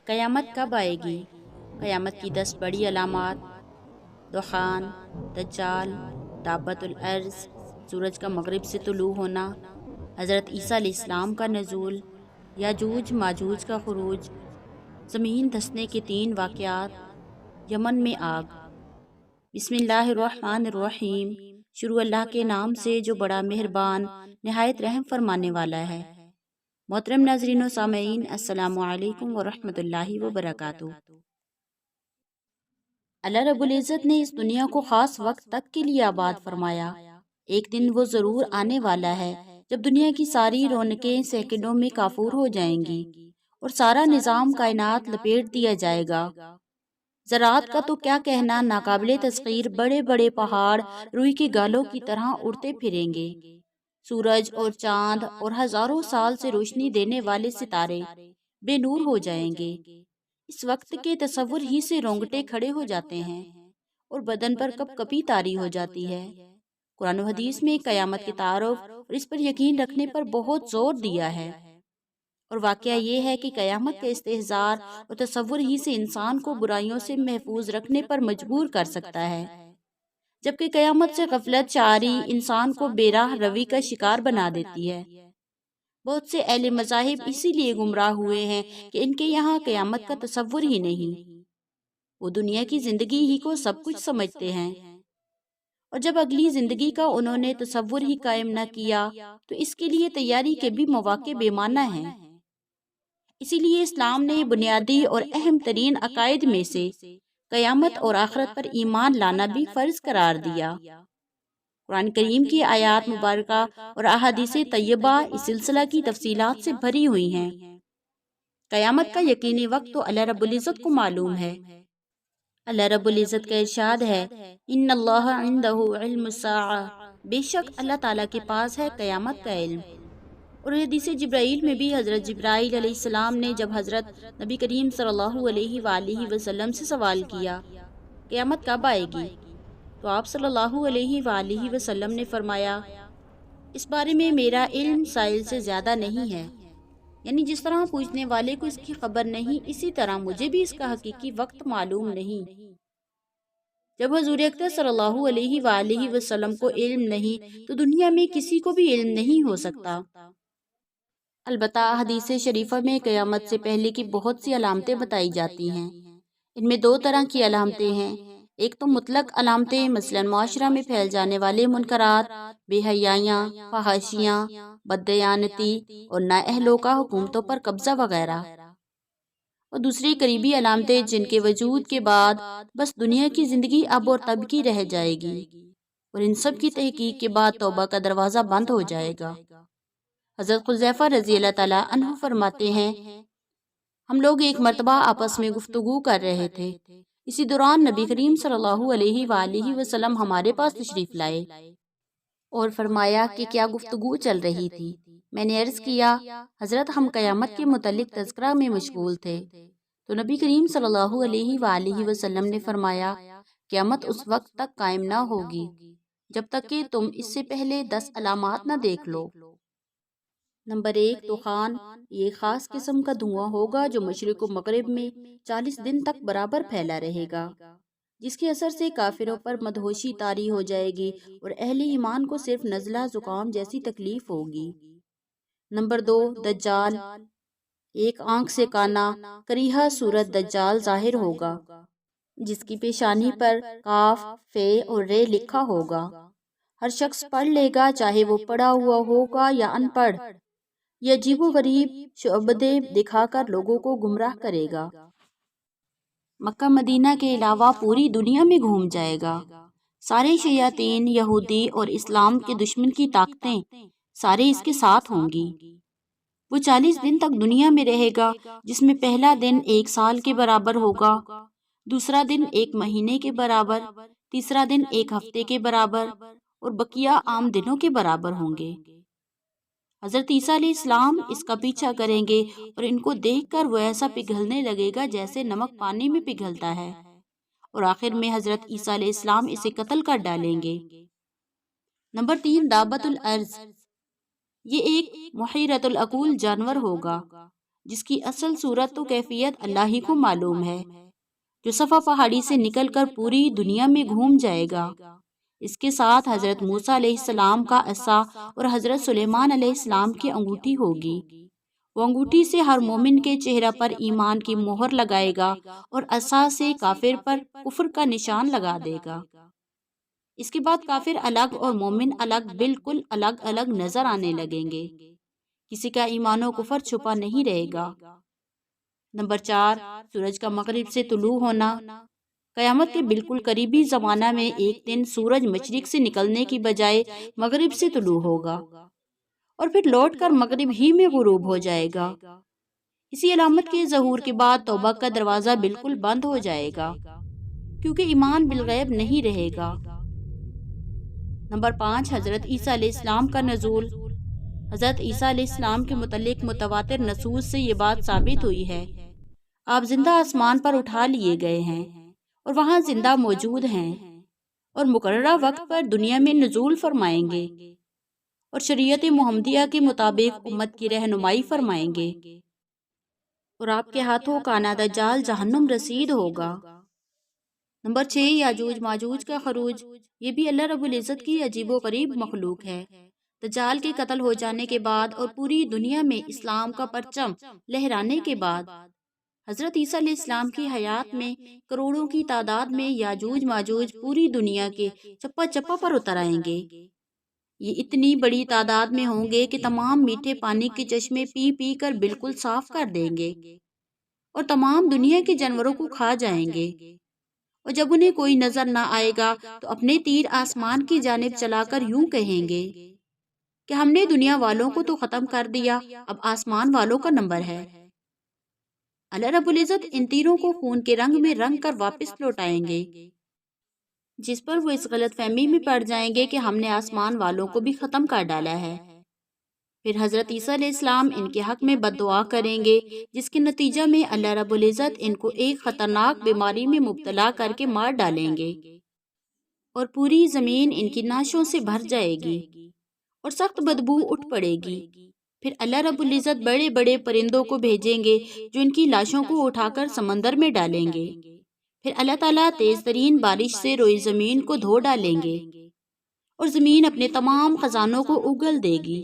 قیامت کب آئے گی؟ قیامت کی 10 بڑی علامات: دخان، دجال، دابت الارض، سورج کا مغرب سے طلوع ہونا، حضرت عیسیٰ علیہ السلام کا نزول، یاجوج ماجوج کا خروج، زمین دھسنے کے 3 واقعات، یمن میں آگ۔ بسم اللہ الرحمن الرحیم۔ شروع اللہ کے نام سے جو بڑا مہربان نہایت رحم فرمانے والا ہے۔ محترم ناظرین و سامعین، السلام علیکم ورحمۃ اللہ وبرکاتہ۔ اللہ رب العزت نے اس دنیا کو خاص وقت تک کے لیے آباد فرمایا۔ ایک دن وہ ضرور آنے والا ہے جب دنیا کی ساری رونقیں سیکنڈوں میں کافور ہو جائیں گی اور سارا نظام کائنات لپیٹ دیا جائے گا۔ زراعت کا تو کیا کہنا، ناقابل تسخیر بڑے بڑے پہاڑ روئی کے گالوں کی طرح اڑتے پھریں گے۔ سورج اور چاند اور ہزاروں سال سے روشنی دینے والے ستارے بے نور ہو جائیں گے۔ اس وقت کے تصور ہی سے رونگٹے کھڑے ہو جاتے ہیں اور بدن پر کپ کپی طاری ہو جاتی ہے۔ قرآن و حدیث میں قیامت کے تعارف اور اس پر یقین رکھنے پر بہت زور دیا ہے، اور واقعہ یہ ہے کہ قیامت کا استحضار اور تصور ہی سے انسان کو برائیوں سے محفوظ رکھنے پر مجبور کر سکتا ہے، جبکہ قیامت سے غفلت شعاری انسان کو بے راہ روی کا شکار بنا دیتی ہے۔ بہت سے اہل مذاہب اسی لیے گمراہ ہوئے ہیں کہ ان کے یہاں قیامت کا تصور ہی نہیں۔ وہ دنیا کی زندگی ہی کو سب کچھ سمجھتے ہیں، اور جب اگلی زندگی کا انہوں نے تصور ہی قائم نہ کیا تو اس کے لیے تیاری کے بھی مواقع بے معنی ہیں۔ اسی لیے اسلام نے بنیادی اور اہم ترین عقائد میں سے قیامت اور آخرت پر ایمان لانا بھی فرض قرار دیا۔ قرآن کریم کی آیات مبارکہ اور احادیث طیبہ اس سلسلہ کی تفصیلات سے بھری ہوئی ہیں۔ قیامت کا یقینی وقت تو اللہ رب العزت کو معلوم ہے۔ اللہ رب العزت کا ارشاد ہے، ان اللہ عندہ علم الساعہ، بے شک اللہ تعالیٰ کے پاس ہے قیامت کا علم۔ اور حدیث جبرائیل میں بھی حضرت جبرائیل علیہ السلام نے جب حضرت نبی کریم صلی اللہ علیہ وآلہ وسلم سے سوال کیا قیامت کب آئے گی، تو آپ صلی اللہ علیہ وآلہ وسلم نے فرمایا، اس بارے میں میرا علم سائل سے زیادہ نہیں ہے، یعنی جس طرح پوچھنے والے کو اس کی خبر نہیں، اسی طرح مجھے بھی اس کا حقیقی وقت معلوم نہیں۔ جب حضور اکرم صلی اللہ علیہ وآلہ وسلم کو علم نہیں تو دنیا میں کسی کو بھی علم نہیں ہو سکتا۔ البتہ حدیث شریفہ میں قیامت سے پہلے کی بہت سی علامتیں بتائی جاتی ہیں۔ ان میں 2 طرح کی علامتیں ہیں۔ ایک تو مطلق علامتیں، مثلا معاشرہ میں پھیل جانے والے منکرات، بے حیائیاں، فحاشیاں، بددیانتی اور نااہلوں کا حکومتوں پر قبضہ وغیرہ۔ اور دوسری قریبی علامتیں جن کے وجود کے بعد بس دنیا کی زندگی اب اور تب کی رہ جائے گی، اور ان سب کی تحقیق کے بعد توبہ کا دروازہ بند ہو جائے گا۔ حضرت حذیفہ رضی اللہ تعالیٰ عنہ فرماتے ہیں، ہم لوگ ایک مرتبہ آپس میں گفتگو کر رہے تھے، اسی دوران نبی کریم صلی اللہ علیہ وآلہ وسلم ہمارے پاس تشریف لائے اور فرمایا کہ کیا گفتگو چل رہی تھی؟ میں نے عرض کیا، حضرت ہم قیامت کے متعلق تذکرہ میں مشغول تھے۔ تو نبی کریم صلی اللہ علیہ وآلہ وسلم نے فرمایا، قیامت اس وقت تک قائم نہ ہوگی جب تک کہ تم اس سے پہلے 10 علامات نہ دیکھ لو۔ نمبر 1، دخان۔ یہ خاص قسم کا دھواں ہوگا جو مشرق و مغرب میں 40 دن تک برابر پھیلا رہے گا، جس کے اثر سے کافروں پر مدہوشی طاری ہو جائے گی اور اہل ایمان کو صرف نزلہ زکام جیسی تکلیف ہوگی۔ نمبر 2، دجال۔ ایک آنکھ سے کانا کریہا صورت دجال ظاہر ہوگا، جس کی پیشانی پر کاف، فے اور رے لکھا ہوگا۔ ہر شخص پڑھ لے گا، چاہے وہ پڑھا ہوا ہوگا یا ان پڑھ۔ یہ عجیب و غریب شعبدے دکھا کر لوگوں کو گمراہ کرے گا۔ مکہ مدینہ کے علاوہ پوری دنیا میں گھوم جائے گا۔ سارے شیاطین، یہودی اور اسلام کے دشمن کی طاقتیں سارے اس کے ساتھ ہوں گی۔ وہ 40 دن تک دنیا میں رہے گا، جس میں پہلا دن 1 سال کے برابر ہوگا، دوسرا دن 1 مہینے کے برابر، تیسرا دن 1 ہفتے کے برابر، اور بقیہ عام دنوں کے برابر ہوں گے۔ حضرت عیسیٰ علیہ السلام اس کا پیچھا کریں گے اور ان کو دیکھ کر وہ ایسا پگھلنے لگے گا جیسے نمک پانی میں پگھلتا ہے، اور آخر میں حضرت عیسیٰ علیہ السلام اسے قتل کر ڈالیں گے۔ نمبر 3، دابت الارض۔ یہ ایک محیرۃ العقول جانور ہوگا جس کی اصل صورت و کیفیت اللہ ہی کو معلوم ہے، جو صفا پہاڑی سے نکل کر پوری دنیا میں گھوم جائے گا۔ اس کے ساتھ حضرت موسیٰ علیہ السلام کا عصا اور حضرت سلیمان علیہ السلام کی انگوٹھی ہوگی۔ وہ انگوٹھی سے ہر مومن کے چہرہ پر ایمان کی مہر لگائے گا اور عصا سے کافر پر کفر کا نشان لگا دے گا۔ اس کے بعد کافر الگ اور مومن الگ، بالکل الگ الگ نظر آنے لگیں گے۔ کسی کا ایمان و کفر چھپا نہیں رہے گا۔ نمبر 4، سورج کا مغرب سے طلوع ہونا۔ قیامت کے بالکل قریبی زمانہ میں ایک دن سورج مشرق سے نکلنے کی بجائے مغرب سے طلوع ہوگا اور پھر لوٹ کر مغرب ہی میں غروب ہو جائے گا۔ اسی علامت کے ظہور کے بعد توبہ کا دروازہ بالکل بند ہو جائے گا، کیونکہ ایمان بالغیب نہیں رہے گا۔ نمبر 5، حضرت عیسیٰ علیہ السلام کا نزول۔ حضرت عیسیٰ علیہ السلام کے متعلق متواتر نصوص سے یہ بات ثابت ہوئی ہے۔ آپ زندہ آسمان پر اٹھا لیے گئے ہیں اور وہاں زندہ موجود ہیں اور مقررہ وقت پر دنیا میں نزول فرمائیں گے اور شریعت محمدیہ کے مطابق امت کی رہنمائی فرمائیں گے، اور آپ کے ہاتھوں کانا دجال جہنم رسید ہوگا۔ نمبر 6، یاجوج ماجوج کا خروج۔ یہ بھی اللہ رب العزت کی عجیب و غریب مخلوق ہے۔ دجال کے قتل ہو جانے کے بعد اور پوری دنیا میں اسلام کا پرچم لہرانے کے بعد حضرت عیسیٰ علیہ السلام کی حیات میں کروڑوں کی تعداد میں یاجوج ماجوج پوری دنیا کے چپا چپا پر اتر آئیں گے۔ یہ اتنی بڑی تعداد میں ہوں گے کہ تمام میٹھے پانی کے چشمے پی پی کر بالکل صاف کر دیں گے اور تمام دنیا کے جانوروں کو کھا جائیں گے، اور جب انہیں کوئی نظر نہ آئے گا تو اپنے تیر آسمان کی جانب چلا کر یوں کہیں گے کہ ہم نے دنیا والوں کو تو ختم کر دیا، اب آسمان والوں کا نمبر ہے۔ اللہ رب العزت ان تیروں کو خون کے رنگ میں رنگ کر واپس لوٹائیں گے، جس پر وہ اس غلط فہمی میں پڑ جائیں گے کہ ہم نے آسمان والوں کو بھی ختم کر ڈالا ہے۔ پھر حضرت عیسیٰ علیہ السلام ان کے حق میں بد دعا کریں گے، جس کے نتیجہ میں اللہ رب العزت ان کو ایک خطرناک بیماری میں مبتلا کر کے مار ڈالیں گے اور پوری زمین ان کی نعشوں سے بھر جائے گی اور سخت بدبو اٹھ پڑے گی۔ پھر اللہ رب العزت بڑے بڑے پرندوں کو بھیجیں گے جو ان کی لاشوں کو اٹھا کر سمندر میں ڈالیں گے۔ پھر اللہ تعالیٰ تیز ترین بارش سے روئی زمین کو دھو ڈالیں گے اور زمین اپنے تمام خزانوں کو اگل دے گی،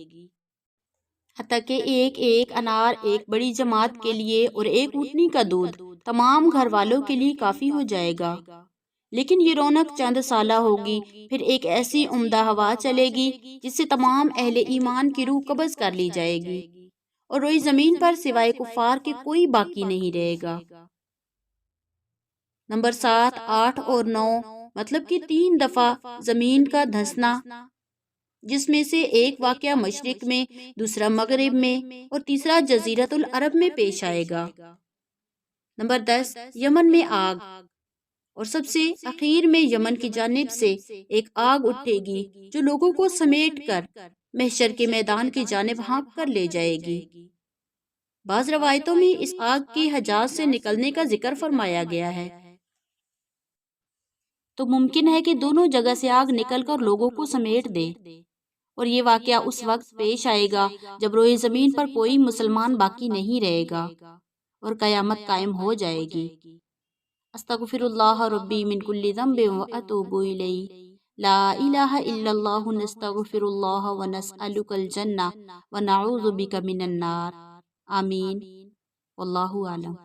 حتیٰ کہ ایک ایک انار ایک بڑی جماعت کے لیے اور ایک اونٹنی کا دودھ تمام گھر والوں کے لیے کافی ہو جائے گا۔ لیکن یہ رونق چند سالہ ہوگی، پھر ایک ایسی عمدہ ہوا چلے گی جس سے تمام اہل ایمان کی روح قبض کر لی جائے گی اور روئی زمین پر سوائے کفار کے کوئی باقی نہیں رہے گا۔ نمبر 7، 8 اور 9، مطلب کہ 3 دفعہ زمین کا دھنسنا، جس میں سے ایک واقعہ مشرق میں، دوسرا مغرب میں اور تیسرا جزیرۃ العرب میں پیش آئے گا۔ نمبر 10، یمن میں آگ، اور سب سے اخیر میں یمن کی جانب سے ایک آگ اٹھے گی جو لوگوں کو سمیٹ کر محشر کے میدان کی جانب ہانک کر لے جائے گی۔ بعض روایتوں میں اس آگ کے حجاز سے نکلنے کا ذکر فرمایا گیا ہے، تو ممکن ہے کہ دونوں جگہ سے آگ نکل کر لوگوں کو سمیٹ دے، اور یہ واقعہ اس وقت پیش آئے گا جب روئے زمین پر کوئی مسلمان باقی نہیں رہے گا اور قیامت قائم ہو جائے گی۔ استغفر اللہ ربی من کل ذنب واتوب الیہ، لا الہ الا اللہ، نستغفر اللہ ونسألک الجنہ ونعوذ بک من النار، آمین، واللہ اعلم۔